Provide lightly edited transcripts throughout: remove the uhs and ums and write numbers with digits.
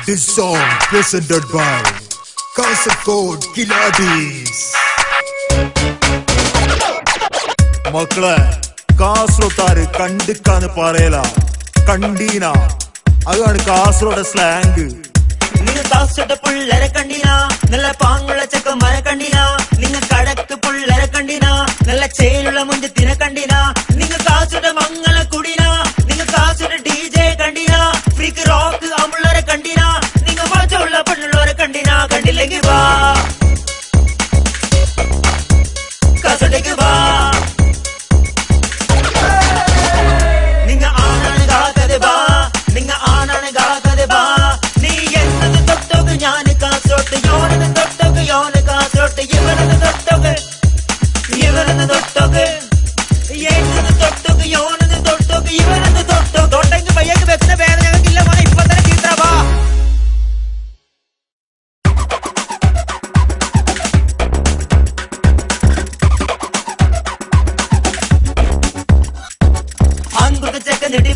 This song presented by Kasaragod Kiladis. മക്കളെ കാസർഗോഡ് കണ്ടിക്കാന്ന് പറയല കണ്ടീന അതാണ് കാസർഗോഡ് സ്ലാങ്. നിങ്ങൾ കാസർഗോഡ് പിള്ളേരെ കണ്ടീന നല്ല പാങ്ങുള്ള ചെക്കന്മാരെ കണ്ടീന നിങ്ങൾ കടക്ക് പിള്ളേരെ കണ്ടീന നല്ല ചേലുള്ള മുഞ്ചത്തിനെ കണ്ടീന നിങ്ങൾ കാസർഗോഡ് മംഗള കുടീന നിങ്ങൾ കാസർഗോഡ് DJ കണ്ടീന ഫ്രീക്ക് റോക്ക് ആമ്പിള്ളേരെ കണ്ടീന നിങ്ങൾ മജുള്ള പെണ്ണുള്ളവരെ കണ്ടീന കണ്ടില്ലെങ്കിൽ വാ കാസർഗോഡേക്ക് വാ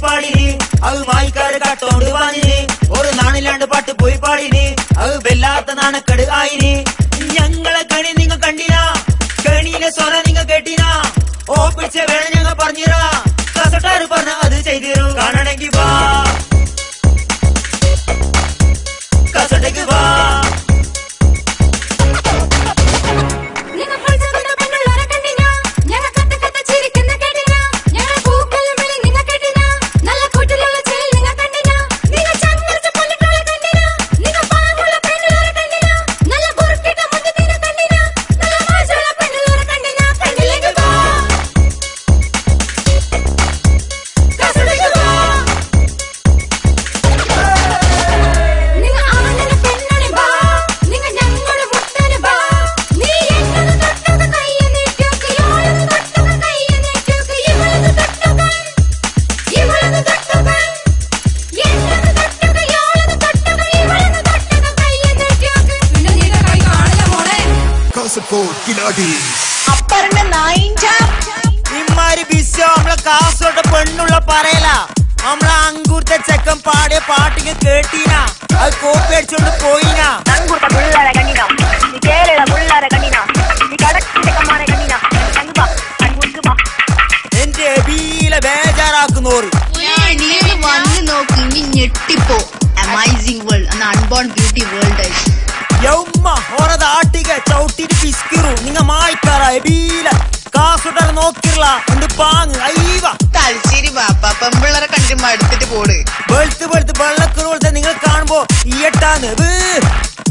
പാടിനി അത് വായിക്കാര് കാട്ടോണ്ട് വാങ്ങിനി ഒരു നാണില്ലാണ്ട് പാട്ട് പോയി പാടിനി അത് വല്ലാത്ത നാണക്കട് ആയിനി ഞങ്ങളെ കണി നിങ്ങൾ കണ്ടിന കണിയിലെ സ്വര നിങ്ങൾ കേട്ടിന ഓ പിടിച്ച വേണം ഞങ്ങൾ പറഞ്ഞിരാ കാസർഗോഡ് പറഞ്ഞ അത് ചെയ്തിരു കാണണമെങ്കിൽ വാ കാസർഗോഡേക്ക് വാ ഇമ്മാരി ബിസോ നമ്മളെ കാസർഗോഡ് പെണ്ണുള്ള പറയല നമ്മളെ അങ്കൂർത്തെ ചെക്കൻ പാടിയ പാട്ടിക്ക് കേട്ടീന അത് കോപ്പി അടിച്ചോണ്ട് പോയിന എന്റെ എബീല ബേജാറാക്കുന്നോറ് വന്ന് നോക്കി ഇനി ഞെട്ടിപ്പോ amazing world unborn beauty world യൗമ്മ ഓരത് ആട്ടിക ചവിട്ടിട്ട് പിസ്കിറു നിങ്ങ മായിക്കാറ എബീല കാസർഗോഡ് നോക്കില്ല എന്ത് പാങ് അയ്യവ തലശ്ശേരി ബാപ്പ പെമ്പിള്ളേരെ കണ്ടി മടുത്തിട്ട് പോട് വെളുത്ത് വെള്ളക്കുറവത്തെ നിങ്ങൾ കാണുമ്പോ ഈയട്ടാന്ന്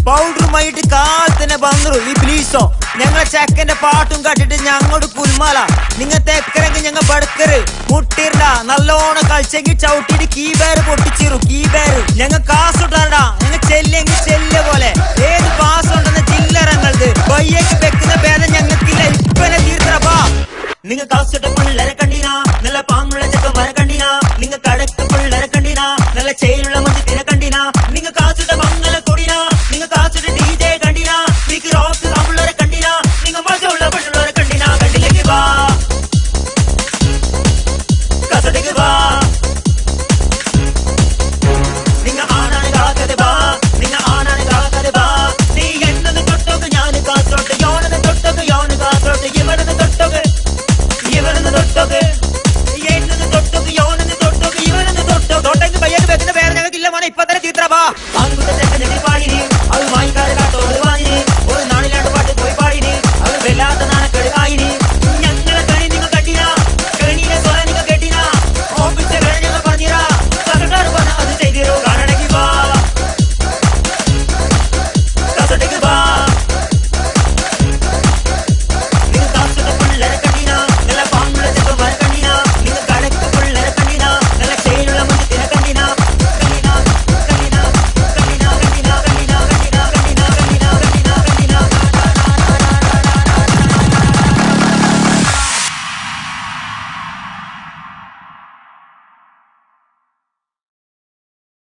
പൗഡറുമായിട്ട് കാലത്തന്നെ വന്നു ഈ പ്ലീസോ ഞങ്ങളെ ചെക്കന്റെ പാട്ടും കട്ടിട്ട് ഞങ്ങോട് കുൽമാല നിങ്ങൾ തെക്കരെങ്കിൽ ഞങ്ങൾ ബടുക്കര് മുട്ടിരണ്ട നല്ലോണം കളിച്ചെങ്കിൽ ചവിട്ടിട്ട് കീബേര് പൊട്ടിച്ചിരു കീബേര് ഞങ്ങൾ കാസർഗോഡാ ഞങ്ങൾ ചെല്ലെങ്കിൽ ചെല്ല പോലെ ഏത് പാസ് ഉണ്ടെന്ന ജില്ലറങ്ങളത് വയ്യേക്ക് വെക്കുന്ന ഭേദം ഞങ്ങൾക്കില്ല ഇപ്പനെ തീർത്തറപ്പാ നിങ്ങൾ കാസർഗോഡ് പിള്ളേരെ കണ്ടീന നല്ല പാങ്ങുള്ള ചെക്കന്മാരെ കണ്ടീന നിങ്ങൾ കടക്ക് പിള്ളേരെ കണ്ടീന നല്ല ചേലുള്ള മഞ്ചത്തിനെ കണ്ടീന നിങ്ങൾ കാസർഗോഡ് മംഗള കൊടീന നിങ്ങൾ കാസർഗോഡ് DJ കണ്ടീന ഫ്രീക്ക് റോക്ക് ആമ്പിള്ളേരെ കണ്ടീന നിങ്ങൾ മജുള്ള പെണ്ണുള്ളവരെ കണ്ടീന കണ്ടില്ലെങ്കിൽ വാ കാസർഗോഡേക്ക് വാ നിങ്ങൾ ആണാണ് കാക്കതെ വാ നിങ്ങൾ ആണാണ് കാക്കതെ വാ നീ എന്നത് തൊട്ടൊക്കെ ഞാൻ കാസർഗോഡ് യോണത് തൊട്ടൊക്കെ യോണ് കാസർഗോഡ് ഇവരത് തൊട്ടൊക്കെ ഇവരത് തൊട്ടൊക്കെ എന്നത് തൊട്ടൊക്കെ യോണത് തൊട്ടൊക്കെ ഇവരത് തൊട്ടൊക്കെ തൊട്ടെങ്കിൽ പയ്യൊക്കെ വെക്കുന്ന പേര് ഞങ്ങൾക്കില്ല മോനെ ഇപ്പൊ തന്നെ തീർത്തറാ